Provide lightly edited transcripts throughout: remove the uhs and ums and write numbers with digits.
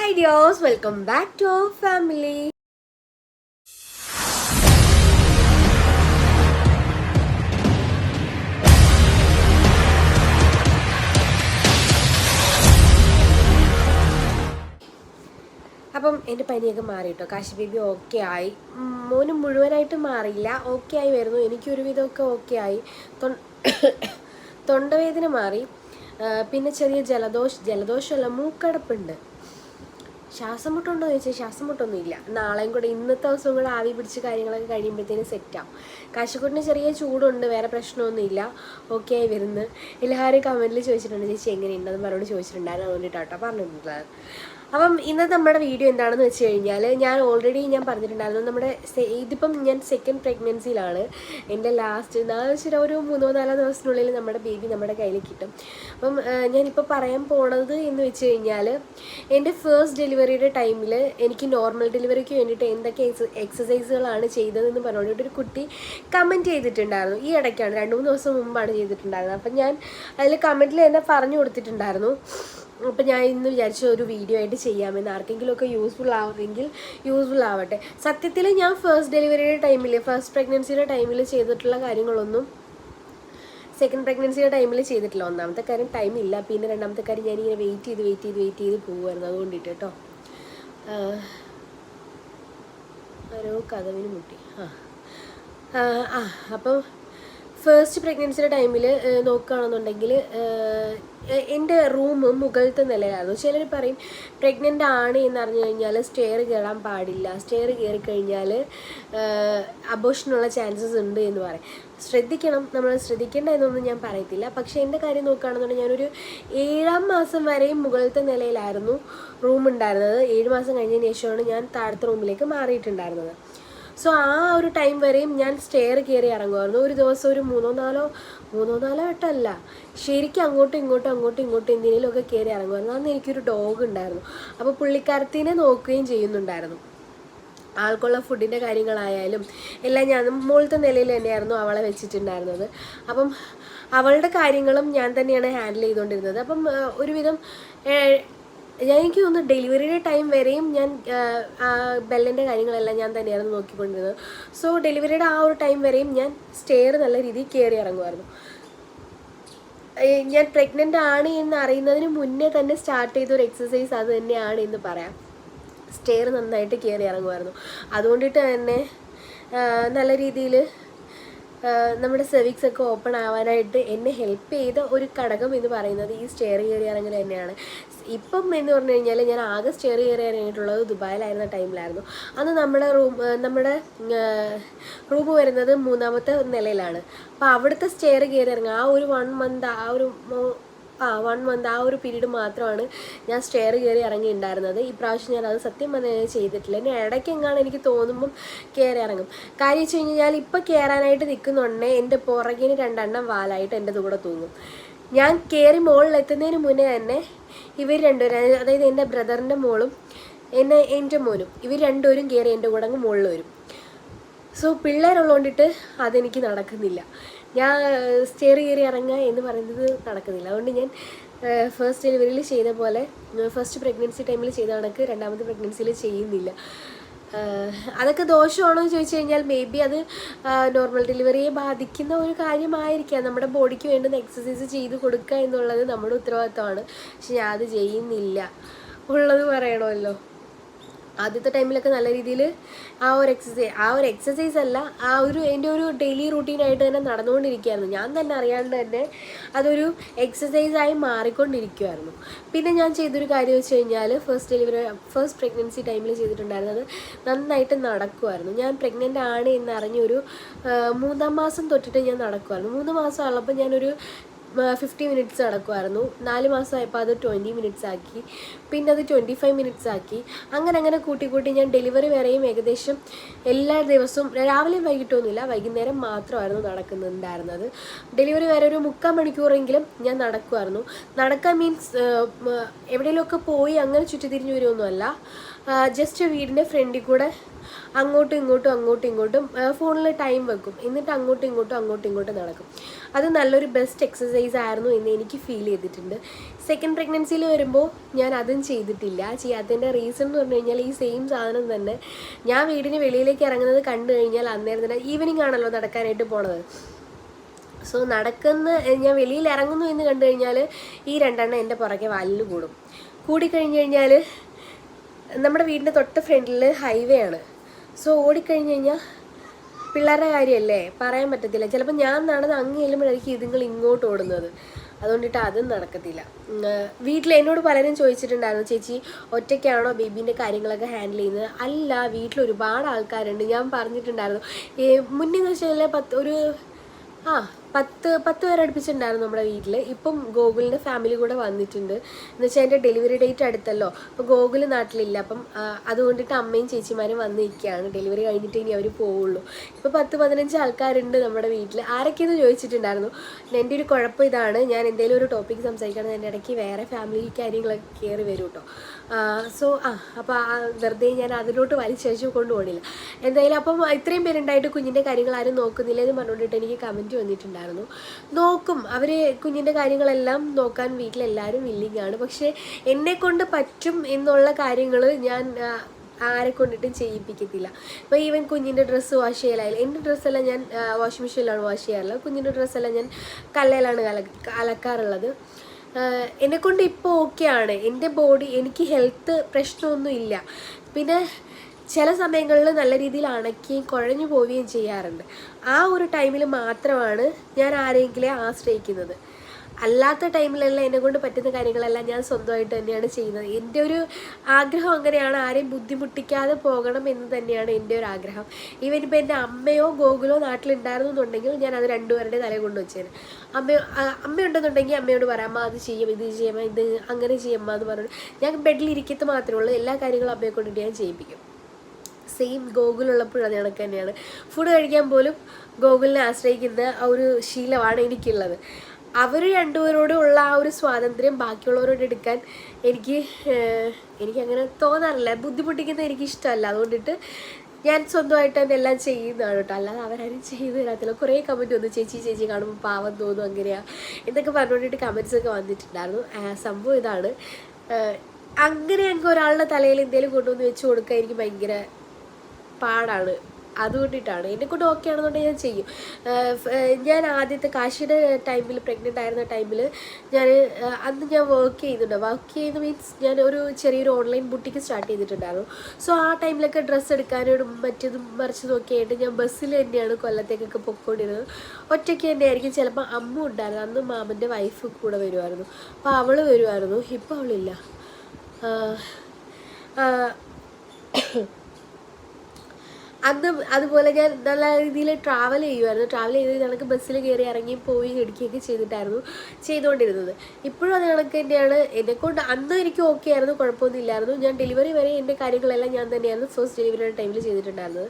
Hi dears, welcome back to our family. അപ്പം എൻ്റെ പനിയൊക്കെ മാറി കേട്ടോ. കാശി ബേബി ഓക്കെ ആയി. മോന് മുഴുവനായിട്ട് മാറിയില്ല, ഓക്കെ ആയി വരുന്നു. എനിക്കൊരുവിധമൊക്കെ ഓക്കെ ആയി. തൊണ്ടവേദന മാറി. പിന്നെ ചെറിയ ജലദോഷമല്ല, മൂക്കടപ്പുണ്ട്. ശ്വാസം മുട്ടുണ്ടോ എന്ന് ചോദിച്ചാൽ ശ്വാസം മുട്ടൊന്നും ഇല്ല. നാളെയും കൂടെ ഇന്നത്തെ ദിവസവും കൂടെ ആവി പിടിച്ച് കാര്യങ്ങളൊക്കെ കഴിയുമ്പോഴത്തേനും സെറ്റാവും. കാശിക്കുട്ടിന് ചെറിയ ചൂടുണ്ട്, വേറെ പ്രശ്നമൊന്നുമില്ല, ഓക്കെ ആയി വരുന്നു. എല്ലാവരും കമൻറ്റിൽ ചോദിച്ചിട്ടുണ്ട് ചേച്ചി എങ്ങനെയുണ്ടെന്ന് പറഞ്ഞുകൊണ്ട് ചോദിച്ചിട്ടുണ്ടായിരുന്നു. അതുകൊണ്ടിട്ടാട്ടോ പറഞ്ഞിട്ടുള്ളത്. അപ്പം ഇന്നത്തെ നമ്മുടെ വീഡിയോ എന്താണെന്ന് വെച്ച് കഴിഞ്ഞാൽ ഞാൻ പറഞ്ഞിട്ടുണ്ടായിരുന്നു, നമ്മുടെ ഇതിപ്പം ഞാൻ സെക്കൻഡ് പ്രഗ്നൻസിയിലാണ്. എൻ്റെ ലാസ്റ്റ് ഒരു 3-4 ദിവസത്തിനുള്ളിൽ നമ്മുടെ ബേബി നമ്മുടെ കയ്യിൽ കിട്ടും. അപ്പം ഞാനിപ്പോൾ പറയാൻ പോണത് എന്ന് വെച്ച് കഴിഞ്ഞാൽ എൻ്റെ ഫസ്റ്റ് ഡെലിവറിയുടെ ടൈമിൽ എനിക്ക് നോർമൽ ഡെലിവറിക്ക് വേണ്ടിയിട്ട് എന്തൊക്കെ എക്സസൈസുകളാണ് ചെയ്തതെന്ന് പറഞ്ഞുകൊണ്ട് ഒരു കുട്ടി കമൻറ്റ് ചെയ്തിട്ടുണ്ടായിരുന്നു. ഈ ഇടയ്ക്കാണ്, 2-3 ദിവസം മുമ്പാണ് ചെയ്തിട്ടുണ്ടായിരുന്നത്. അപ്പം ഞാൻ അതിൽ കമൻറ്റിൽ തന്നെ പറഞ്ഞു കൊടുത്തിട്ടുണ്ടായിരുന്നു. അപ്പം ഞാൻ ഇന്ന് വിചാരിച്ച ഒരു വീഡിയോ ആയിട്ട് ചെയ്യാമെന്ന്, ആർക്കെങ്കിലുമൊക്കെ യൂസ്ഫുൾ ആവട്ടെ. സത്യത്തിൽ ഞാൻ ഫസ്റ്റ് പ്രഗ്നൻസിയുടെ ടൈമിൽ ചെയ്തിട്ടുള്ള കാര്യങ്ങളൊന്നും സെക്കൻഡ് പ്രഗ്നൻസിയുടെ ടൈമിൽ ചെയ്തിട്ടില്ല. ഒന്നാമത്തെ കാര്യം ടൈമില്ല, പിന്നെ രണ്ടാമത്തെ കാര്യം ഞാനിങ്ങനെ വെയിറ്റ് ചെയ്ത് പോകുമായിരുന്നു. അതുകൊണ്ടിട്ട് കേട്ടോ. ഓരോ കഥവിന് മുട്ടി. അപ്പം ഫസ്റ്റ് പ്രഗ്നൻസിയുടെ ടൈമിൽ നോക്കുകയാണെന്നുണ്ടെങ്കിൽ എൻ്റെ റൂം മുകളിലത്തെ നിലയിലായിരുന്നു. ചിലർ പറയും പ്രഗ്നൻ്റ് ആണ് എന്നറിഞ്ഞു കഴിഞ്ഞാൽ സ്റ്റെയർ കയറാൻ പാടില്ല, സ്റ്റെയർ കയറി കഴിഞ്ഞാൽ അബോർഷനുള്ള ചാൻസസ് ഉണ്ട് എന്ന് പറയും. നമ്മൾ ശ്രദ്ധിക്കേണ്ട എന്നൊന്നും ഞാൻ പറയത്തില്ല. പക്ഷേ എൻ്റെ കാര്യം നോക്കുകയാണെന്നുണ്ടെങ്കിൽ ഞാനൊരു 7-ാം മാസം വരെയും മുകളിലത്തെ നിലയിലായിരുന്നു റൂം ഉണ്ടായിരുന്നത്. 7 മാസം കഴിഞ്ഞതിന് ശേഷമാണ് ഞാൻ താഴത്തെ റൂമിലേക്ക് മാറിയിട്ടുണ്ടായിരുന്നത്. സോ ആ ഒരു ടൈം വരെയും ഞാൻ സ്റ്റെയർ കയറി ഇറങ്ങുമായിരുന്നു. ഒരു ദിവസം ഒരു മൂന്നോ നാലോ വട്ടമല്ല, ശരിക്കും അങ്ങോട്ടും ഇങ്ങോട്ടും എന്തിനേലുമൊക്കെ കയറി ഇറങ്ങുമായിരുന്നു. അന്ന് എനിക്കൊരു ഡോഗ് ഉണ്ടായിരുന്നു. അപ്പോൾ പുള്ളിക്കാരത്തിനെ നോക്കുകയും ചെയ്യുന്നുണ്ടായിരുന്നു. ആൾക്കുള്ള ഫുഡിൻ്റെ കാര്യങ്ങളായാലും എല്ലാം ഞാൻ മുകളിലത്തെ നിലയിൽ തന്നെയായിരുന്നു അവളെ വെച്ചിട്ടുണ്ടായിരുന്നത്. അപ്പം അവളുടെ കാര്യങ്ങളും ഞാൻ തന്നെയാണ് ഹാൻഡിൽ ചെയ്തുകൊണ്ടിരുന്നത്. അപ്പം ഒരുവിധം എനിക്ക് തോന്നുന്നു ഡെലിവറിയുടെ ടൈം വരെയും ഞാൻ ബെല്ലിൻ്റെ കാര്യങ്ങളെല്ലാം ഞാൻ തന്നെയായിരുന്നു നോക്കിക്കൊണ്ടിരുന്നത്. സോ ഡെലിവറിയുടെ ആ ഒരു ടൈം വരെയും ഞാൻ സ്റ്റെയർ നല്ല രീതിയിൽ കയറി ഇറങ്ങുമായിരുന്നു. ഞാൻ പ്രഗ്നൻ്റ് ആണ് എന്ന് അറിയുന്നതിന് മുന്നേ തന്നെ സ്റ്റാർട്ട് ചെയ്തൊരു എക്സസൈസ് അത് തന്നെയാണ് എന്ന് പറയാം. സ്റ്റെയർ നന്നായിട്ട് കയറി ഇറങ്ങുമായിരുന്നു. അതുകൊണ്ടിട്ട് തന്നെ നല്ല രീതിയിൽ നമ്മുടെ സെർവിക്സ് ഒക്കെ ഓപ്പൺ ആവാനായിട്ട് എന്നെ ഹെൽപ്പ് ചെയ്ത ഒരു ഘടകം എന്ന് പറയുന്നത് ഈ സ്റ്റെയർ കയറി ഇറങ്ങൽ തന്നെയാണ്. ഇപ്പം എന്ന് പറഞ്ഞു കഴിഞ്ഞാൽ ഞാൻ ആകെ സ്റ്റെയർ കയറി ഇറങ്ങിയിട്ടുള്ളത് ദുബായിലായിരുന്ന ടൈമിലായിരുന്നു. അന്ന് നമ്മുടെ റൂം വരുന്നത് 3-ാമത്തെ നിലയിലാണ്. അപ്പോൾ അവിടുത്തെ സ്റ്റെയർ കയറി ഇറങ്ങുക ആ ഒരു 1 മന്ത് ആ ഒരു പീരീഡ് മാത്രമാണ് ഞാൻ സ്റ്റെയർ കയറി ഇറങ്ങിയിട്ടുണ്ടായിരുന്നത്. ഇപ്രാവശ്യം ഞാൻ അത് സത്യം പറഞ്ഞാൽ ചെയ്തിട്ടില്ല. ഇനി ഇടയ്ക്കെങ്ങാണ് എനിക്ക് തോന്നുമ്പം കയറി ഇറങ്ങും. കാര്യം വെച്ച് കഴിഞ്ഞാൽ ഇപ്പം കയറാനായിട്ട് നിൽക്കുന്നുണ്ടേ എൻ്റെ പുറകിന് 2 എണ്ണം വാലായിട്ട് എൻ്റെ കൂടെ തൂങ്ങും. ഞാൻ കയറി മുകളിലെത്തുന്നതിന് മുന്നേ തന്നെ ഇവർ രണ്ടുപേരും, അതായത് എൻ്റെ ബ്രദറിൻ്റെ മോളും എൻ്റെ മോനും, ഇവർ രണ്ടുപേരും കയറി എൻ്റെ കൂടെ അങ്ങ് മുകളിൽ വരും. സോ പിള്ളേരുള്ളതുകൊണ്ടിട്ട് അതെനിക്ക് നടക്കുന്നില്ല. ഞാൻ സ്റ്റെയർ കയറി ഇറങ്ങുക എന്ന് പറയുന്നത് നടക്കുന്നില്ല. അതുകൊണ്ട് ഞാൻ ഫസ്റ്റ് ഡെലിവറിയിൽ ചെയ്ത പോലെ ഫസ്റ്റ് പ്രഗ്നൻസി ടൈമിൽ ചെയ്ത കണക്ക് 2ാമത്തെ പ്രഗ്നൻസിയിൽ ചെയ്യുന്നില്ല. അതൊക്കെ ദോഷമാണോ എന്ന് ചോദിച്ചു കഴിഞ്ഞാൽ മേ ബി അത് നോർമൽ ഡെലിവറിയെ ബാധിക്കുന്ന ഒരു കാര്യമായിരിക്കാം. നമ്മുടെ ബോഡിക്ക് വേണ്ടുന്ന എക്സസൈസ് ചെയ്ത് കൊടുക്കുക എന്നുള്ളത് നമ്മുടെ ഉത്തരവാദിത്തമാണ്. പക്ഷെ ഞാൻ അത് ചെയ്യുന്നില്ല, ഉള്ളത് പറയണമല്ലോ. ആദ്യത്തെ ടൈമിലൊക്കെ നല്ല രീതിയിൽ ആ ഒരു എക്സസൈസ് അല്ല, എൻ്റെ ഒരു ഡെയിലി റൂട്ടീനായിട്ട് തന്നെ നടന്നുകൊണ്ടിരിക്കുകയായിരുന്നു. ഞാൻ തന്നെ അറിയാണ്ട് തന്നെ അതൊരു എക്സസൈസായി മാറിക്കൊണ്ടിരിക്കുമായിരുന്നു. പിന്നെ ഞാൻ ചെയ്തൊരു കാര്യം വെച്ച് കഴിഞ്ഞാൽ ഫസ്റ്റ് പ്രഗ്നൻസി ടൈമിൽ ചെയ്തിട്ടുണ്ടായിരുന്നത് നന്നായിട്ട് നടക്കുമായിരുന്നു. ഞാൻ പ്രഗ്നൻ്റ് ആണ് എന്നറിഞ്ഞൊരു 3-ാം മാസം തൊട്ടിട്ട് ഞാൻ നടക്കുമായിരുന്നു. 3 മാസം ഉള്ളപ്പോൾ ഞാനൊരു 50 മിനിറ്റ്സ് നടക്കുമായിരുന്നു. 4 മാസമായപ്പോൾ അത് 20 മിനിറ്റ്സ് ആക്കി, പിന്നെ അത് 25 മിനിറ്റ്സ് ആക്കി. അങ്ങനെ കൂട്ടി ഞാൻ ഡെലിവറി വരെയും ഏകദേശം എല്ലാ ദിവസവും രാവിലെയും വൈകിട്ടൊന്നുമില്ല, വൈകുന്നേരം മാത്രമായിരുന്നു നടക്കുന്നുണ്ടായിരുന്നത്. ഡെലിവറി വരെ ഒരു 3/4 മണിക്കൂറെങ്കിലും ഞാൻ നടക്കുമായിരുന്നു. നടക്കാൻ മീൻസ് എവിടെയെങ്കിലുമൊക്കെ പോയി അങ്ങനെ ചുറ്റിത്തിരിഞ്ഞ് വരുമൊന്നുമല്ല, ജസ്റ്റ് വീടിൻ്റെ ഫ്രണ്ടിൽ കൂടെ അങ്ങോട്ടും ഇങ്ങോട്ടും ഫോണിൽ ടൈം വെക്കും, എന്നിട്ട് അങ്ങോട്ടും ഇങ്ങോട്ടും നടക്കും. അത് നല്ലൊരു ബെസ്റ്റ് എക്സസൈസ് ആയിരുന്നു എന്ന് എനിക്ക് ഫീൽ ചെയ്തിട്ടുണ്ട്. സെക്കൻഡ് പ്രഗ്നൻസിയിൽ വരുമ്പോൾ ഞാൻ അതും ചെയ്തിട്ടില്ല. ചെയ്യാത്തതിൻ്റെ റീസൺ എന്ന് പറഞ്ഞു കഴിഞ്ഞാൽ ഈ സെയിം സാധനം തന്നെ. ഞാൻ വീടിന് വെളിയിലേക്ക് ഇറങ്ങുന്നത് കണ്ടു കഴിഞ്ഞാൽ അന്നേരം തന്നെ ഈവനിങ് ആണല്ലോ നടക്കാനായിട്ട് പോണത്. സോ ഞാൻ വെളിയിൽ ഇറങ്ങുന്നു എന്ന് കണ്ടു കഴിഞ്ഞാൽ ഈ രണ്ടെണ്ണം എൻ്റെ പുറകെ വാലിൽ കൂടിക്കഴിഞ്ഞ് കഴിഞ്ഞാൽ നമ്മുടെ വീടിൻ്റെ തൊട്ട് ഫ്രണ്ടിൽ ഹൈവേ ആണ്. സോ ഓടിക്കഴിഞ്ഞ് കഴിഞ്ഞാൽ പിള്ളേരുടെ കാര്യമല്ലേ, പറയാൻ പറ്റത്തില്ല. ചിലപ്പോൾ ഞാൻ നടന്ന് അങ്ങ് ചെല്ലുമ്പോഴായിരിക്കും ഇതുങ്ങൾ ഇങ്ങോട്ട് ഓടുന്നത്. അതുകൊണ്ടിട്ട് അതും നടക്കത്തില്ല. വീട്ടിൽ എന്നോട് പലരും ചോദിച്ചിട്ടുണ്ടായിരുന്നു, ചേച്ചി ഒറ്റയ്ക്കാണോ ബേബീൻ്റെ കാര്യങ്ങളൊക്കെ ഹാൻഡിൽ ചെയ്യുന്നത്? അല്ല, വീട്ടിൽ ഒരുപാട് ആൾക്കാരുണ്ട്. ഞാൻ പറഞ്ഞിട്ടുണ്ടായിരുന്നു മുന്നേ എന്ന് വെച്ചാൽ 10 പേരെ അടുപ്പിച്ചിട്ടുണ്ടായിരുന്നു നമ്മുടെ വീട്ടിൽ. ഇപ്പം ഗോകുലിൻ്റെ ഫാമിലി കൂടെ വന്നിട്ടുണ്ട്. എന്ന് വെച്ചാൽ എൻ്റെ ഡെലിവറി ഡേറ്റ് അടുത്തല്ലോ. അപ്പോൾ ഗോകുൽ നാട്ടിലില്ല. അപ്പം അതുകൊണ്ടിട്ട് അമ്മയും ചേച്ചിമാരും വന്ന് നിൽക്കുകയാണ്. ഡെലിവറി കഴിഞ്ഞിട്ട് ഇനി അവർ പോവുള്ളൂ. ഇപ്പോൾ 10-15 ആൾക്കാരുണ്ട് നമ്മുടെ വീട്ടിൽ. ആരൊക്കെയെന്ന് ചോദിച്ചിട്ടുണ്ടായിരുന്നു. എൻ്റെ ഒരു കുഴപ്പം ഇതാണ്, ഞാൻ എന്തെങ്കിലും ഒരു ടോപ്പിക്ക് സംസാരിക്കുകയാണെങ്കിൽ എൻ്റെ ഇടയ്ക്ക് വേറെ ഫാമിലി കാര്യങ്ങളൊക്കെ കയറി വരും കേട്ടോ. സോ അപ്പോൾ വെറുതെ ഞാൻ അതിലോട്ട് വലിച്ചഴിച്ചു കൊണ്ടുപോകണില്ല. എന്തായാലും അപ്പം ഇത്രയും പേരുണ്ടായിട്ട് കുഞ്ഞിൻ്റെ കാര്യങ്ങൾ ആരും നോക്കുന്നില്ല എന്ന് പറഞ്ഞുകൊണ്ടിട്ട് എനിക്ക് കമൻറ്റ് വന്നിട്ടുണ്ടായിരുന്നു. നോക്കും അവർ, കുഞ്ഞിൻ്റെ കാര്യങ്ങളെല്ലാം നോക്കാൻ വീട്ടിലെല്ലാവരും വില്ലിങ് ആണ്. പക്ഷേ എന്നെക്കൊണ്ട് പറ്റും എന്നുള്ള കാര്യങ്ങൾ ഞാൻ ആരെ കൊണ്ടിട്ടും ചെയ്യിപ്പിക്കത്തില്ല. ഇപ്പോൾ ഈവൻ കുഞ്ഞിൻ്റെ ഡ്രസ്സ് വാഷ് ചെയ്യലായാലും, എൻ്റെ ഡ്രസ്സെല്ലാം ഞാൻ വാഷിംഗ് മെഷീനിലാണ് വാഷ് ചെയ്യാറുള്ളത്. കുഞ്ഞിൻ്റെ ഡ്രസ്സെല്ലാം ഞാൻ കല്ലയിലാണ് അലക്കാറുള്ളത്. എന്നെക്കൊണ്ട് ഇപ്പോൾ ഓക്കെയാണ്. എൻ്റെ ബോഡി, എനിക്ക് ഹെൽത്ത് പ്രശ്നമൊന്നും ഇല്ല. പിന്നെ ചില സമയങ്ങളിൽ നല്ല രീതിയിൽ അണയ്ക്കുകയും കുഴഞ്ഞു പോവുകയും ചെയ്യാറുണ്ട്. ആ ഒരു ടൈമിൽ മാത്രമാണ് ഞാൻ ആരെങ്കിലും ആശ്രയിക്കുന്നത്. അല്ലാത്ത ടൈമിലെല്ലാം എന്നെക്കൊണ്ട് പറ്റുന്ന കാര്യങ്ങളെല്ലാം ഞാൻ സ്വന്തമായിട്ട് തന്നെയാണ് ചെയ്യുന്നത്. എൻ്റെ ഒരു ആഗ്രഹം അങ്ങനെയാണ്. ആരെയും ബുദ്ധിമുട്ടിക്കാതെ പോകണം എന്ന് തന്നെയാണ് എൻ്റെ ഒരു ആഗ്രഹം. ഈവൻ ഇപ്പോൾ എൻ്റെ അമ്മയോ ഗോകുലോ നാട്ടിലുണ്ടായിരുന്നു എന്നുണ്ടെങ്കിൽ ഞാൻ അത് രണ്ടുപേരുടെ തലയിൽ കൊണ്ട് വെച്ചേനെ. അമ്മയുണ്ടെന്നുണ്ടെങ്കിൽ അമ്മയോട് പറയാം, അമ്മ അത് ചെയ്യും, ഇത് ചെയ്യാം, ഇത് അങ്ങനെ ചെയ്യമ്മ എന്ന് പറഞ്ഞു ഞാൻ ബെഡിലിരിക്കത്ത് മാത്രമേ ഉള്ളൂ. എല്ലാ കാര്യങ്ങളും അമ്മയെ കൊണ്ടിട്ട് ഞാൻ ചെയ്യിപ്പിക്കും. സെയിം ഗോകുലുള്ളപ്പോഴും അത് കണക്ക് തന്നെയാണ്. ഫുഡ് കഴിക്കാൻ പോലും ഗോകുലിനെ ആശ്രയിക്കുന്ന ആ ഒരു ശീലമാണ് എനിക്കുള്ളത്. അവർ രണ്ടുപേരോടും ഉള്ള ആ ഒരു സ്വാതന്ത്ര്യം ബാക്കിയുള്ളവരോട് എടുക്കാൻ എനിക്കങ്ങനെ തോന്നാറില്ല. ബുദ്ധിമുട്ടിക്കുന്നത് എനിക്കിഷ്ടമല്ല. അതുകൊണ്ടിട്ട് ഞാൻ സ്വന്തമായിട്ട് തന്നെ എല്ലാം ചെയ്യുന്നതാണ് കേട്ടോ. അല്ലാതെ അവരാരും ചെയ്തു തരാത്തില്ല. കുറേ കമൻറ്റ് വന്നു, ചേച്ചി കാണുമ്പോൾ പാവം തോന്നും അങ്ങനെയാണ് എന്നൊക്കെ പറഞ്ഞുകൊണ്ടിട്ട് കമൻറ്റ്സൊക്കെ വന്നിട്ടുണ്ടായിരുന്നു. സംഭവം ഇതാണ്, അങ്ങനെ ഒരാളുടെ തലയിൽ എന്തെങ്കിലും കൊണ്ടുവന്ന് വെച്ച് കൊടുക്കാൻ എനിക്ക് ഭയങ്കര പാടാണ്. അതുകൊണ്ടിട്ടാണ്. എന്നെക്കൊണ്ട് ഓക്കെ ആണെന്നുണ്ടെങ്കിൽ ഞാൻ ചെയ്യും. ഞാൻ ആദ്യത്തെ കാശിയുടെ ടൈമിൽ, പ്രഗ്നൻ്റ് ആയിരുന്ന ടൈമിൽ അന്ന് ഞാൻ വർക്ക് ചെയ്യുന്ന മീൻസ് ഞാൻ ഒരു ചെറിയൊരു ഓൺലൈൻ ബുട്ടിക്ക് സ്റ്റാർട്ട് ചെയ്തിട്ടുണ്ടായിരുന്നു. സോ ആ ടൈമിലൊക്കെ ഡ്രസ്സ് എടുക്കാനും മറ്റതും മറിച്ചതും ഒക്കെ ആയിട്ട് ഞാൻ ബസ്സിൽ തന്നെയാണ് കൊല്ലത്തേക്കൊക്കെ പൊയ്ക്കൊണ്ടിരുന്നത്. ഒറ്റയ്ക്ക് തന്നെയായിരിക്കും. ചിലപ്പോൾ അമ്മ ഉണ്ടായിരുന്നു. അന്ന് മാമൻ്റെ വൈഫ് കൂടെ വരുമായിരുന്നു. അപ്പോൾ അവൾ വരുമായിരുന്നു. ഇപ്പോൾ അവളില്ല. അന്ന് അതുപോലെ ഞാൻ നല്ല രീതിയിൽ ട്രാവൽ ചെയ്യുമായിരുന്നു. ട്രാവൽ ചെയ്ത് കണക്ക് ബസ്സിൽ കയറി ഇറങ്ങി പോയി എടുക്കുകയൊക്കെ ചെയ്തുകൊണ്ടിരുന്നത്. ഇപ്പോഴും അത് കണക്ക് തന്നെയാണ്. എന്നെക്കൊണ്ട് അന്ന് എനിക്ക് ഓക്കെ ആയിരുന്നു, കുഴപ്പമൊന്നും ഇല്ലായിരുന്നു. ഞാൻ ഡെലിവറി വരെ എൻ്റെ കാര്യങ്ങളെല്ലാം ഞാൻ തന്നെയായിരുന്നു ഫസ്റ്റ് ഡെലിവറിയുടെ ടൈമിൽ ചെയ്തിട്ടുണ്ടായിരുന്നത്.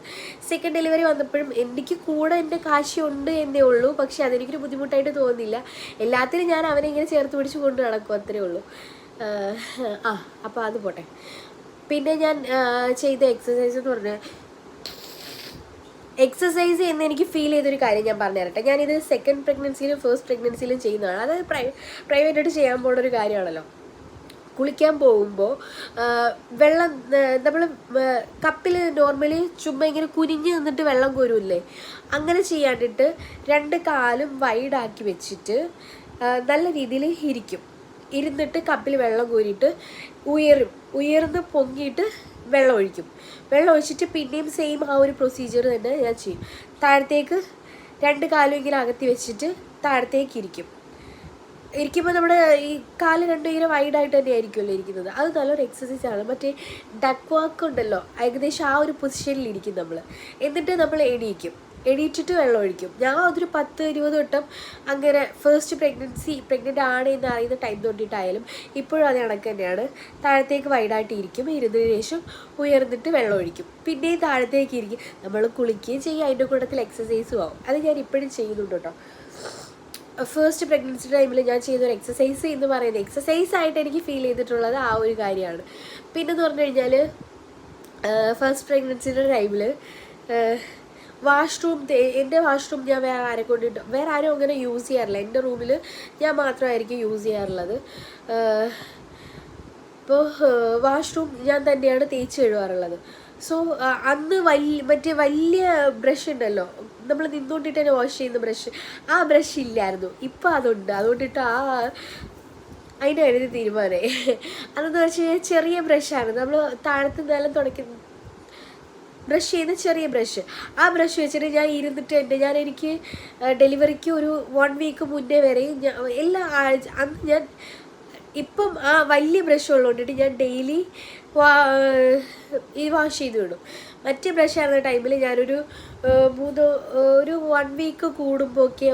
സെക്കൻഡ് ഡെലിവറി വന്നപ്പോഴും എനിക്ക് കൂടെ എൻ്റെ കാശുണ്ട് എന്നേ ഉള്ളൂ. പക്ഷേ അതെനിക്കൊരു ബുദ്ധിമുട്ടായിട്ട് തോന്നുന്നില്ല. എല്ലാത്തിനും ഞാൻ അവനെ ഇങ്ങനെ ചേർത്ത് പിടിച്ച് കൊണ്ട് നടക്കും, അത്രേ ഉള്ളൂ. അപ്പോൾ അത് പോട്ടെ. പിന്നെ ഞാൻ ചെയ്ത എക്സസൈസ് എന്ന് പറഞ്ഞാൽ, എക്സസൈസ് എന്ന് എനിക്ക് ഫീൽ ചെയ്തൊരു കാര്യം ഞാൻ പറഞ്ഞു തരട്ടെ. ഞാനിത് സെക്കൻഡ് പ്രഗ്നൻസിയിലും ഫസ്റ്റ് പ്രഗ്നൻസിയിലും ചെയ്യുന്നതാണ്. അതായത് പ്രൈവറ്റായിട്ട് ചെയ്യാൻ പോകുന്ന ഒരു കാര്യമാണല്ലോ. കുളിക്കാൻ പോകുമ്പോൾ വെള്ളം നമ്മൾ കപ്പിൽ നോർമലി ചുമ്മാ ഇങ്ങനെ കുനിഞ്ഞ് നിന്നിട്ട് വെള്ളം കോരുമില്ലേ, അങ്ങനെ ചെയ്യാണ്ടിട്ട് 2 കാലും വൈഡാക്കി വെച്ചിട്ട് നല്ല രീതിയിൽ ഇരുന്നിട്ട് കപ്പിൽ വെള്ളം കോരിയിട്ട് ഉയർന്ന് പൊങ്ങിയിട്ട് വെള്ളം ഒഴിച്ചിട്ട് പിന്നെയും സെയിം ആ ഒരു പ്രൊസീജിയർ തന്നെ ഞാൻ ചെയ്യും. താഴത്തേക്ക് 2 കാലും ഇങ്ങനെ അകത്തി വെച്ചിട്ട് താഴത്തേക്ക് ഇരിക്കുമ്പോൾ നമ്മുടെ ഈ കാല് 2 ഇങ്ങനെ വൈഡായിട്ട് തന്നെ ആയിരിക്കുമല്ലോ ഇരിക്കുന്നത്. അത് നല്ലൊരു എക്സസൈസാണ്. മറ്റേ ഡക്ക് വാക്ക് ഉണ്ടല്ലോ, ഏകദേശം ആ ഒരു പൊസിഷനിൽ ഇരിക്കും നമ്മൾ. എന്നിട്ട് നമ്മൾ എണീറ്റിട്ട് വെള്ളം ഒഴിക്കും. ഞാൻ അതൊരു 10-20 വട്ടം അങ്ങനെ ഫസ്റ്റ് പ്രഗ്നൻ്റ് ആണ് എന്ന് അറിയുന്ന ടൈം തൊട്ടിട്ടായാലും ഇപ്പോഴും അത് കണക്ക് തന്നെയാണ്. താഴത്തേക്ക് വൈഡായിട്ട് ഇരുന്നതിന് ശേഷം ഉയർന്നിട്ട് വെള്ളം ഒഴിക്കും. പിന്നെയും താഴത്തേക്ക് ഇരിക്കും. നമ്മൾ കുളിക്കുകയും ചെയ്യും, അതിൻ്റെ കൂട്ടത്തിൽ എക്സസൈസും ആവും. അത് ഞാൻ ഇപ്പോഴും ചെയ്യുന്നുണ്ട് കേട്ടോ. ഫസ്റ്റ് പ്രഗ്നൻസി ടൈമിൽ ഞാൻ ചെയ്യുന്നൊരു എക്സസൈസ് എന്ന് പറയുന്നത് എക്സസൈസായിട്ട് എനിക്ക് ഫീൽ ചെയ്തിട്ടുള്ളത് ആ ഒരു കാര്യമാണ്. പിന്നെന്ന് പറഞ്ഞു കഴിഞ്ഞാൽ ഫസ്റ്റ് പ്രഗ്നൻസിയുടെ ടൈമിൽ വാഷ്റൂം എൻ്റെ വാഷ്റൂം ഞാൻ വേറെ ആരും അങ്ങനെ യൂസ് ചെയ്യാറില്ല. എൻ്റെ റൂമിൽ ഞാൻ മാത്രമായിരിക്കും യൂസ് ചെയ്യാറുള്ളത്. ഇപ്പോൾ വാഷ്റൂം ഞാൻ തന്നെയാണ് തേച്ച് കഴുകാറുള്ളത്. സോ അന്ന് മറ്റേ വലിയ ബ്രഷ് ഉണ്ടല്ലോ, നമ്മൾ നിന്നുകൊണ്ടിട്ട് തന്നെ വാഷ് ചെയ്യുന്ന ബ്രഷ്, ആ ബ്രഷ് ഇല്ലായിരുന്നു. ഇപ്പം അതുണ്ട്. അതുകൊണ്ടിട്ട് അതിൻ്റെ കാര്യത്തിൽ തീരുമാനമായി. അതെന്ന് വെച്ച് കഴിഞ്ഞാൽ ചെറിയ ബ്രഷാണ്, നമ്മൾ താഴത്ത് നിലം തുടയ്ക്കുന്ന ബ്രഷ് ചെയ്യുന്ന ചെറിയ ബ്രഷ്. ആ ബ്രഷ് വെച്ചിട്ട് ഞാൻ ഇരുന്നിട്ട് എനിക്ക് ഡെലിവറിക്ക് ഒരു 1 വീക്ക് മുന്നേ വരെയും അന്ന് ഞാൻ ഇപ്പം ആ വലിയ ബ്രഷ് ഉള്ളതുകൊണ്ടിട്ട് ഞാൻ ഡെയിലി വാഷ് ചെയ്ത് വിടും. മറ്റേ ബ്രഷ് ആയിരുന്ന ടൈമിൽ ഞാനൊരു 1 വീക്ക് കൂടുമ്പോഴൊക്കെ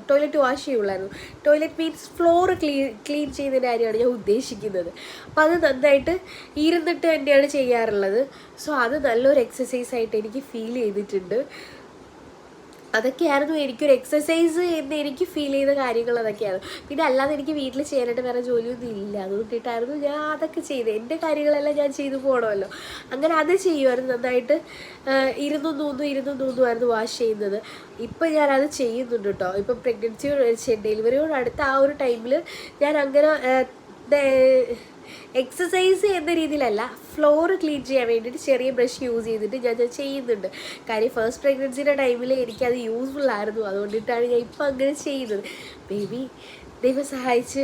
ടോയ്ലറ്റ് വാഷ് ചെയ്യുള്ളായിരുന്നു. ടോയ്ലറ്റ് മീൻസ് ഫ്ലോർ ക്ലീൻ ചെയ്യുന്നതിൻ്റെ കാര്യമാണ് ഞാൻ ഉദ്ദേശിക്കുന്നത്. അപ്പോൾ അത് നന്നായിട്ട് ഇരുന്നിട്ട് തന്നെയാണ് ചെയ്യാറുള്ളത്. സോ അത് നല്ലൊരു എക്സസൈസായിട്ട് എനിക്ക് ഫീൽ ചെയ്തിട്ടുണ്ട്. അതൊക്കെയായിരുന്നു എനിക്കൊരു എക്സസൈസ് എന്ന് എനിക്ക് ഫീൽ ചെയ്ത കാര്യങ്ങൾ അതൊക്കെയാണ്. പിന്നെ അല്ലാതെ എനിക്ക് വീട്ടിൽ ചെയ്യാനായിട്ട് വേറെ ജോലിയൊന്നും ഇല്ല. അതുകൊണ്ടിട്ടായിരുന്നു ഞാൻ അതൊക്കെ ചെയ്തത്. എൻ്റെ കാര്യങ്ങളെല്ലാം ഞാൻ ചെയ്തു പോകണമല്ലോ. അങ്ങനെ അത് ചെയ്യുമായിരുന്നു. നന്നായിട്ട് ഇരുന്നും നൂന്നുമായിരുന്നു വാഷ് ചെയ്യുന്നത്. ഇപ്പം ഞാനത് ചെയ്യുന്നുണ്ട് കേട്ടോ. ഇപ്പം ഡെലിവറിയോട് അടുത്ത ആ ഒരു ടൈമിൽ ഞാൻ അങ്ങനെ എക്സസൈസ് എന്ന രീതിയിലല്ല, ഫ്ലോർ ക്ലീൻ ചെയ്യാൻ വേണ്ടിയിട്ട് ചെറിയ ബ്രഷ് യൂസ് ചെയ്തിട്ട് ഞാൻ ചെയ്യുന്നുണ്ട്. കാര്യം ഫസ്റ്റ് പ്രഗ്നൻസിയുടെ ടൈമിൽ എനിക്കത് യൂസ്ഫുൾ ആയിരുന്നു. അതുകൊണ്ടിട്ടാണ് ഞാൻ ഇപ്പം അങ്ങനെ ചെയ്യുന്നത്. ബേബി ദൈവം സഹായിച്ച്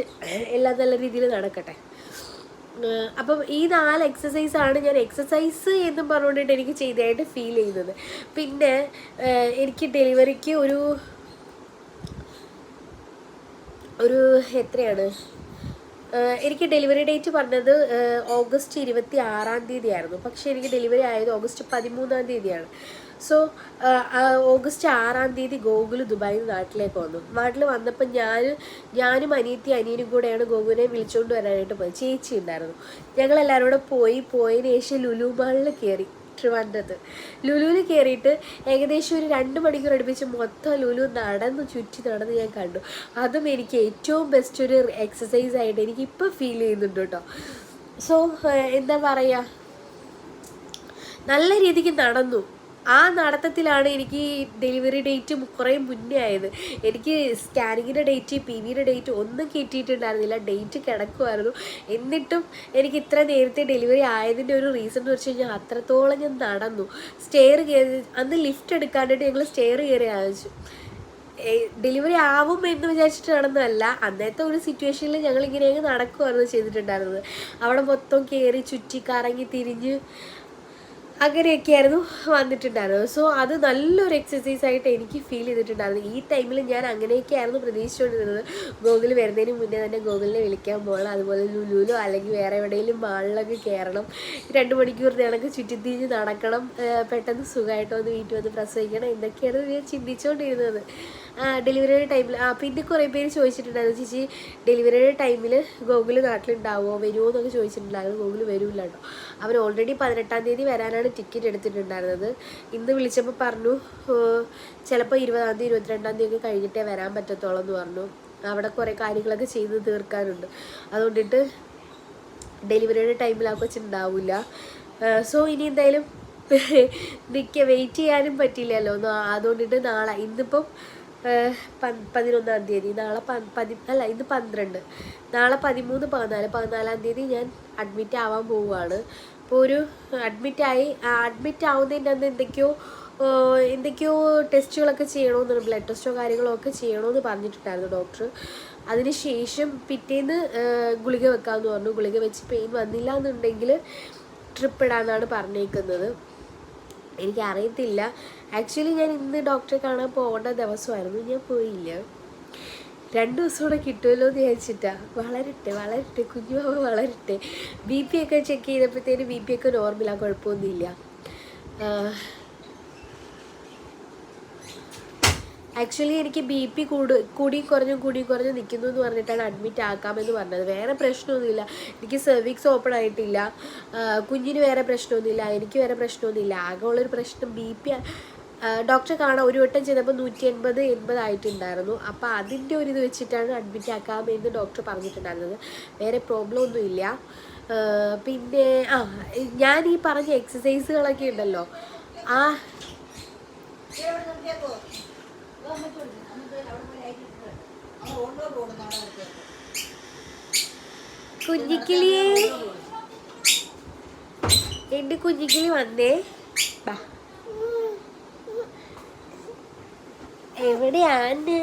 എല്ലാം നല്ല രീതിയിൽ നടക്കട്ടെ. അപ്പം ഈ 4 എക്സസൈസാണ് ഞാൻ എക്സസൈസ് എന്നും പറഞ്ഞുകൊണ്ടിട്ട് എനിക്ക് ചെയ്തതായിട്ട് ഫീൽ ചെയ്യുന്നത്. പിന്നെ എനിക്ക് ഡെലിവറിക്ക് ഒരു എത്രയാണ്, എനിക്ക് ഡെലിവറി ഡേറ്റ് പറഞ്ഞത് ഓഗസ്റ്റ് 26-ാം തീയതി ആയിരുന്നു. പക്ഷേ എനിക്ക് ഡെലിവറി ആയത് ഓഗസ്റ്റ് 13-ാം തീയതിയാണ്. സോ ഓഗസ്റ്റ് 6-ാം തീയതി ഗോകുൽ ദുബായിൽ നിന്ന് നാട്ടിലേക്ക് വന്നു. നാട്ടിൽ വന്നപ്പോൾ ഞാനും അനിയനും കൂടെയാണ് ഗോകുലിനെ വിളിച്ചുകൊണ്ട് വരാനായിട്ട് പോയത്. ചേച്ചി ഉണ്ടായിരുന്നു. ഞങ്ങളെല്ലാവരും കൂടെ പോയതിന് ശേഷം ലുലു മാളിൽ കയറി. ട്രിവാൻഡ്രത്ത് ലുലുവിൽ കയറിയിട്ട് ഏകദേശം ഒരു 2 മണിക്കൂർ അടുപ്പിച്ച് മൊത്തം ലുലു ചുറ്റി നടന്ന് ഞാൻ കണ്ടു. അതും എനിക്ക് ഏറ്റവും ബെസ്റ്റ് ഒരു എക്സസൈസായിട്ട് എനിക്കിപ്പോൾ ഫീൽ ചെയ്യുന്നുണ്ട് കേട്ടോ. സോ എന്താ പറയുക, നല്ല രീതിക്ക് നടന്നു. ആ നടത്തത്തിലാണ് എനിക്ക് ഡെലിവറി ഡേറ്റ് കുറേ മുന്നേ ആയത്. എനിക്ക് സ്കാനിങ്ങിൻ്റെ ഡേറ്റ്, PVയുടെ ഡേറ്റ് ഒന്നും കിട്ടിയിട്ടുണ്ടായിരുന്നില്ല. ഡേറ്റ് കിടക്കുമായിരുന്നു. എന്നിട്ടും എനിക്ക് ഇത്ര നേരത്തെ ഡെലിവറി ആയതിൻ്റെ ഒരു റീസൺ എന്ന് വെച്ച് കഴിഞ്ഞാൽ അത്രത്തോളം ഞാൻ നടന്നു. സ്റ്റെയർ കയറി, അന്ന് ലിഫ്റ്റ് എടുക്കാനായിട്ട് ഞങ്ങൾ സ്റ്റെയർ കയറി അയച്ചു. ഡെലിവറി ആവും എന്ന് വിചാരിച്ചിട്ട് നടന്നതല്ല, അന്നത്തെ ഒരു സിറ്റുവേഷനിൽ ഞങ്ങൾ ഇങ്ങനെയൊക്കെ നടക്കുമായിരുന്നു ചെയ്തിട്ടുണ്ടായിരുന്നത്. അവിടെ മൊത്തം കയറി ചുറ്റി കറങ്ങി തിരിഞ്ഞ് അങ്ങനെയൊക്കെയായിരുന്നു വന്നിട്ടുണ്ടായിരുന്നത്. സോ അത് നല്ലൊരു എക്സസൈസായിട്ട് എനിക്ക് ഫീൽ ചെയ്തിട്ടുണ്ടായിരുന്നു. ഈ ടൈമിൽ ഞാൻ അങ്ങനെയൊക്കെയായിരുന്നു പ്രതീക്ഷിച്ചുകൊണ്ടിരുന്നത്. ഗോകുൽ വരുന്നതിന് മുന്നേ തന്നെ ഗോകുലിനെ വിളിക്കാൻ പോകണം, അതുപോലെ ലുലുലോ അല്ലെങ്കിൽ വേറെ എവിടെയെങ്കിലും മാളിലൊക്കെ കയറണം, 2 മണിക്കൂർ കണക്ക് ചുറ്റിത്തിരിഞ്ഞ് നടക്കണം, പെട്ടെന്ന് സുഖമായിട്ട് വന്ന് വീട്ടിൽ വന്ന് പ്രസവിക്കണം. എന്തൊക്കെയായിരുന്നു ഞാൻ ചിന്തിച്ചുകൊണ്ടിരുന്നത് ഡെലിവറിയുടെ ടൈമിൽ. പിന്നെ കുറേ പേര് ചോദിച്ചിട്ടുണ്ടായിരുന്നു, ചേച്ചി ഡെലിവറിയുടെ ടൈമിൽ ഗോകുൽ നാട്ടിലുണ്ടാവുമോ, വരുമോ എന്നൊക്കെ ചോദിച്ചിട്ടുണ്ടായിരുന്നു. ഗോകുൽ വരില്ല കേട്ടോ. അവർ ഓൾറെഡി 18-ാം തീയതി വരാനാണ് ടിക്കറ്റ് എടുത്തിട്ടുണ്ടായിരുന്നത്. ഇന്ന് വിളിച്ചപ്പോൾ പറഞ്ഞു ചിലപ്പോൾ 20-ാം തീയതി 22-ാം തീയതി ഒക്കെ കഴിഞ്ഞിട്ടേ വരാൻ പറ്റത്തുള്ളൂ എന്ന് പറഞ്ഞു. അവിടെ കുറേ കാര്യങ്ങളൊക്കെ ചെയ്ത് തീർക്കാനുണ്ട്. അതുകൊണ്ടിട്ട് ഡെലിവറിയുടെ ടൈമിൽ ആ കൊച്ചുണ്ടാവില്ല. സോ ഇനി എന്തായാലും വെയിറ്റ് ചെയ്യാനും പറ്റില്ലല്ലോ. അതുകൊണ്ടിട്ട് നാളെ, ഇന്നിപ്പം 11-ാം തീയതി, നാളെ ഇന്ന് 12, നാളെ 13, 14, 14-ാം തീയതി ഞാൻ അഡ്മിറ്റ് ആവാൻ പോവുകയാണ്. അപ്പോൾ ഒരു അഡ്മിറ്റ് ആവുന്നതിൻ്റെ അന്ന് എന്തൊക്കെയോ ടെസ്റ്റുകളൊക്കെ ചെയ്യണമെന്ന്, ബ്ലഡ് ടെസ്റ്റോ കാര്യങ്ങളോ ഒക്കെ ചെയ്യണമെന്ന് പറഞ്ഞിട്ടുണ്ടായിരുന്നു ഡോക്ടർ. അതിന് ശേഷം പിറ്റേന്ന് ഗുളിക വെക്കാമെന്ന് പറഞ്ഞു. ഗുളിക വെച്ച് പെയിൻ വന്നില്ല എന്നുണ്ടെങ്കിൽ ട്രിപ്പ് ഇടാമെന്നാണ് പറഞ്ഞേക്കുന്നത്. എനിക്കറിയത്തില്ല. ആക്ച്വലി ഞാൻ ഇന്ന് ഡോക്ടറെ കാണാൻ പോകേണ്ട ദിവസമായിരുന്നു, ഞാൻ പോയില്ല. 2 ദിവസം കൂടെ കിട്ടുമല്ലോ എന്ന് വിചാരിച്ചിട്ടാണ്. വളരട്ടെ കുഞ്ഞുമാവ വളരട്ടെ. BP ഒക്കെ ചെക്ക് ചെയ്തപ്പോഴത്തേന് BP ഒക്കെ നോർമലാണ്, കുഴപ്പമൊന്നുമില്ല. ആക്ച്വലി എനിക്ക് BP കൂടി കുറഞ്ഞ് നിൽക്കുന്നു എന്ന് പറഞ്ഞിട്ടാണ് അഡ്മിറ്റ് ആക്കാമെന്ന് പറഞ്ഞത്. വേറെ പ്രശ്നമൊന്നുമില്ല. എനിക്ക് സെർവിക്സ് ഓപ്പൺ ആയിട്ടില്ല, കുഞ്ഞിന് വേറെ പ്രശ്നമൊന്നുമില്ല, എനിക്ക് വേറെ പ്രശ്നമൊന്നുമില്ല. ആകെ ഉള്ളൊരു പ്രശ്നം BP. ഡോക്ടറെ കാണാൻ ഒരു വട്ടം ചെയ്തപ്പോൾ 180 ആയിട്ടുണ്ടായിരുന്നു. അപ്പോൾ അതിൻ്റെ ഒരു ഇത് വെച്ചിട്ടാണ് അഡ്മിറ്റ് ആക്കാമെന്ന് ഡോക്ടർ പറഞ്ഞിട്ടുണ്ടായിരുന്നത്. വേറെ പ്രോബ്ലം ഒന്നുമില്ല. പിന്നെ ഞാൻ ഈ പറഞ്ഞ എക്സസൈസുകളൊക്കെ ഉണ്ടല്ലോ, കുഞ്ഞിക്കിളിയേ, എന്റെ കുഞ്ഞിക്കിളി വന്നേ. എവിടെയാണ്?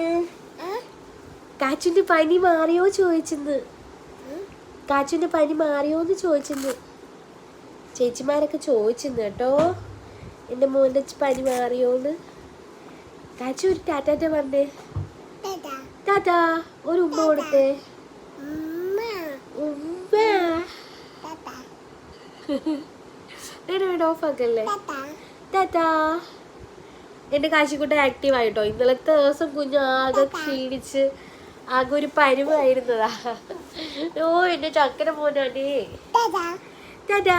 കാച്ചുന്റെ പനി മാറിയോ ചോദിച്ചെന്ന്. കാച്ചുന്റെ പനി മാറിയോന്ന് ചോദിച്ചെന്ന് ചേച്ചിമാരൊക്കെ ചോദിച്ചെന്ന് കേട്ടോ. എൻ്റെ മോൻ്റെ പനി മാറിയോന്ന്. കാച്ചു ഒരു ടാറ്റാറ്റ പറഞ്ഞേ. ടാറ്റാ, ഒരു ഉമ്മ കൊടുത്തേ. ഉമ്മ വേണ്ട, ഓഫാക്കല്ലേ. ടാറ്റാ. എൻ്റെ കാശിക്കുട്ട ആക്റ്റീവ് ആയിട്ടോ. ഇന്നലത്തെ ദിവസം കുഞ്ഞ് ആകെ ക്ഷീണിച്ച് ആകെ ഒരു പരുവായിരുന്നതാ. ഓ എൻ്റെ ചക്കര മോനാണേ. ടാറ്റാ ടാറ്റാ.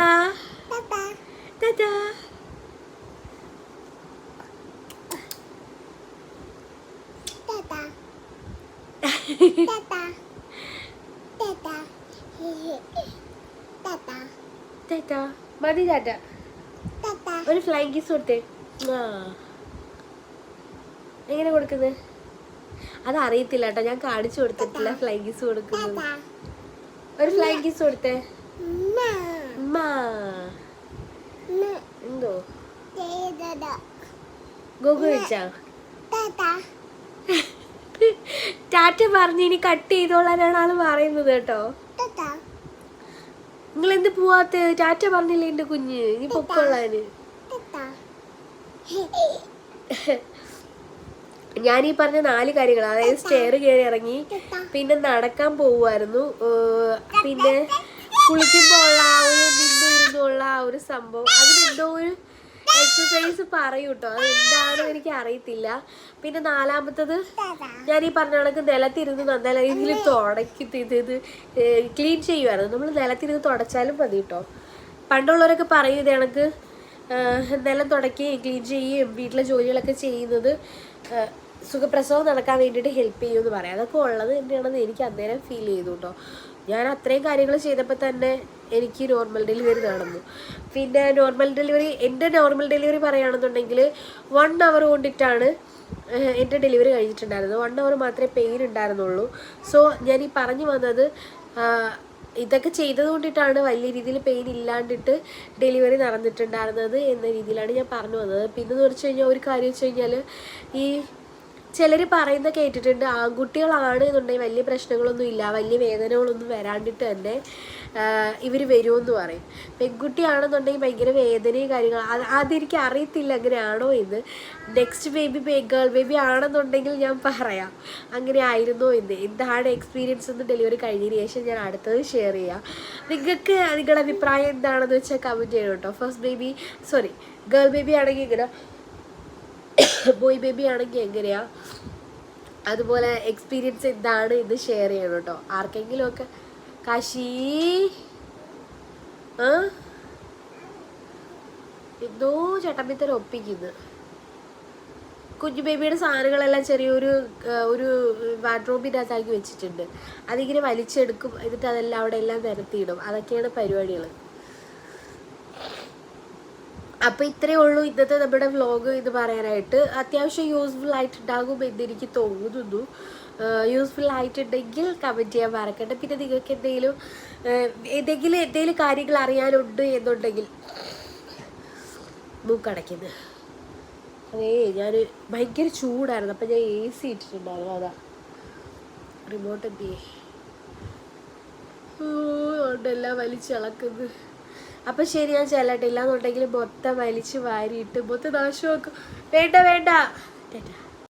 ടാറ്റാ മതി. ടാറ്റ. ഒരു ഫ്ലൈങ് കിസ് കൊടുത്തേ. ആ എങ്ങനെ കൊടുക്കുന്നത് അത് അറിയത്തില്ല കേട്ടോ, ഞാൻ കാണിച്ചു കൊടുത്തിട്ടില്ല ഫ്ലൈങ് കിസ് കൊടുക്കുന്നത്. ഒരു ഫ്ലൈങ് കിസ് കൊടുത്തേ. എന്തോ ഗോഗു കഴിച്ചാ? ടാറ്റ പറഞ്ഞ് ഇനി കട്ട് ചെയ്തോളാനാണ് ആള് പറയുന്നത് കേട്ടോ. നിങ്ങൾ എന്ത് പോവാത്ത? ടാറ്റ പറഞ്ഞില്ലേ എന്റെ കുഞ്ഞ്, ഇനി പൊക്കോളാന്. ഞാനീ പറഞ്ഞ 4 കാര്യങ്ങൾ, അതായത് സ്റ്റെയർ കയറി ഇറങ്ങി, പിന്നെ നടക്കാൻ പോവുമായിരുന്നു, പിന്നെ കുളിക്കുമ്പോൾ ഉള്ള ആ ഒരു നിന്നിരുന്നുള്ള ആ ഒരു സംഭവം, അതിനെന്തോ ഒരു എക്സസൈസ് പറയൂ കേട്ടോ, അത് എന്താണെന്ന് എനിക്ക് അറിയത്തില്ല. പിന്നെ 4മത്തത് ഞാൻ ഈ പറഞ്ഞ കണക്ക് നിലത്തിരുന്ന് നല്ല രീതിയിൽ തുടക്കി ഇത് ക്ലീൻ ചെയ്യുമായിരുന്നു. നമ്മൾ നിലത്തിരുന്ന് തുടച്ചാലും മതി കേട്ടോ. പണ്ടുള്ളവരൊക്കെ പറയും ഇത് കണക്ക് നിലം തുടക്കുകയും ക്ലീൻ ചെയ്യുകയും വീട്ടിലെ ജോലികളൊക്കെ ചെയ്യുന്നത് സുഖപ്രസവം നടക്കാൻ വേണ്ടിയിട്ട് ഹെൽപ്പ് ചെയ്യുമെന്ന് പറയാം. അതൊക്കെ ഉള്ളത് തന്നെയാണെന്ന് എനിക്ക് അന്നേരം ഫീൽ ചെയ്തു കേട്ടോ. ഞാൻ അത്രയും കാര്യങ്ങൾ ചെയ്തപ്പോൾ തന്നെ എനിക്ക് നോർമൽ ഡെലിവറി നടന്നു. പിന്നെ എൻ്റെ നോർമൽ ഡെലിവറി പറയുകയാണെന്നുണ്ടെങ്കിൽ 1 hour കൊണ്ടിട്ടാണ് എൻ്റെ ഡെലിവറി കഴിഞ്ഞിട്ടുണ്ടായിരുന്നത്. 1 hour മാത്രമേ പെയിൻ ഉണ്ടായിരുന്നുള്ളൂ. സോ ഞാൻ ഈ പറഞ്ഞു വന്നത് ഇതൊക്കെ ചെയ്തത് കൊണ്ടിട്ടാണ് വലിയ രീതിയിൽ പെയിൻ ഇല്ലാണ്ടിട്ട് ഡെലിവറി നടന്നിട്ടുണ്ടായിരുന്നത് എന്ന രീതിയിലാണ് ഞാൻ പറഞ്ഞു വന്നത്. പിന്നെ എന്ന് വെച്ച് കഴിഞ്ഞാൽ ഒരു കാര്യം വെച്ച് കഴിഞ്ഞാൽ ഈ ചിലർ പറയുന്ന കേട്ടിട്ടുണ്ട് ആൺകുട്ടികളാണ് എന്നുണ്ടെങ്കിൽ വലിയ പ്രശ്നങ്ങളൊന്നും ഇല്ല, വലിയ വേദനകളൊന്നും വരാണ്ടിട്ട് തന്നെ ഇവർ വരുമെന്ന് പറയും. പെൺകുട്ടിയാണെന്നുണ്ടെങ്കിൽ ഭയങ്കര വേദനയും കാര്യങ്ങൾ, അതെനിക്ക് അറിയത്തില്ല അങ്ങനെയാണോ എന്ന്. നെക്സ്റ്റ് ഗേൾ ബേബി ആണെന്നുണ്ടെങ്കിൽ ഞാൻ പറയാം അങ്ങനെ ആയിരുന്നോ എന്ന്, എന്താണ് എക്സ്പീരിയൻസ് എന്ന് ഡെലിവറി കഴിഞ്ഞതിന് ശേഷം ഞാൻ അടുത്തത് ഷെയർ ചെയ്യാം. നിങ്ങൾക്ക് നിങ്ങളുടെ അഭിപ്രായം എന്താണെന്ന് വെച്ചാൽ കമൻറ്റ് ചെയ്യണം കേട്ടോ. ഗേൾ ബേബി ആണെങ്കിൽ ഇങ്ങനെ, ബോയ് ബേബി ആണെങ്കിൽ എങ്ങനെയാ, അതുപോലെ എക്സ്പീരിയൻസ് എന്താണ് ഇത് ഷെയർ ചെയ്യണം കേട്ടോ. ആർക്കെങ്കിലും ഒക്കെ കാശി എന്തോ ചട്ടമ്പിത്തരം ഒപ്പിക്കുന്നു. കുഞ്ഞു ബേബിയുടെ സാധനങ്ങളെല്ലാം ചെറിയൊരു വാർഡ്രോബിൻ്റെ അകത്താക്കി വെച്ചിട്ടുണ്ട്. അതിങ്ങനെ വലിച്ചെടുക്കും, എന്നിട്ട് അതെല്ലാം അവിടെ എല്ലാം നിരത്തിയിടും. അതൊക്കെയാണ് പരിപാടികൾ. അപ്പോൾ ഇത്രയേ ഉള്ളൂ ഇന്നത്തെ നമ്മുടെ വ്ലോഗ് എന്ന് പറയാനായിട്ട്. അത്യാവശ്യം യൂസ്ഫുൾ ആയിട്ടുണ്ടാകും എന്ന് എനിക്ക് തോന്നുന്നു. യൂസ്ഫുൾ ആയിട്ടുണ്ടെങ്കിൽ കമൻറ്റ് ചെയ്യാൻ മറക്കട്ടെ. പിന്നെ നിങ്ങൾക്ക് എന്തെങ്കിലും കാര്യങ്ങൾ അറിയാനുണ്ട് എന്നുണ്ടെങ്കിൽ മൂക്കടയ്ക്കുന്നു. അതേ ഞാൻ ഭയങ്കര ചൂടായിരുന്നു, അപ്പം ഞാൻ AC ഇട്ടിട്ടുണ്ടായിരുന്നു, അതാ റിമോട്ട് എന്ത് ചെയ്യേ അതുകൊണ്ടെല്ലാം വലിച്ചിളക്കുന്നു. അപ്പം ശരി, ഞാൻ ചെല്ലട്ടെ. ഇല്ലാന്നുണ്ടെങ്കിൽ മൊത്തം വലിച്ച് വാരിയിട്ട് മൊത്തം നാശമാക്കും. വേണ്ട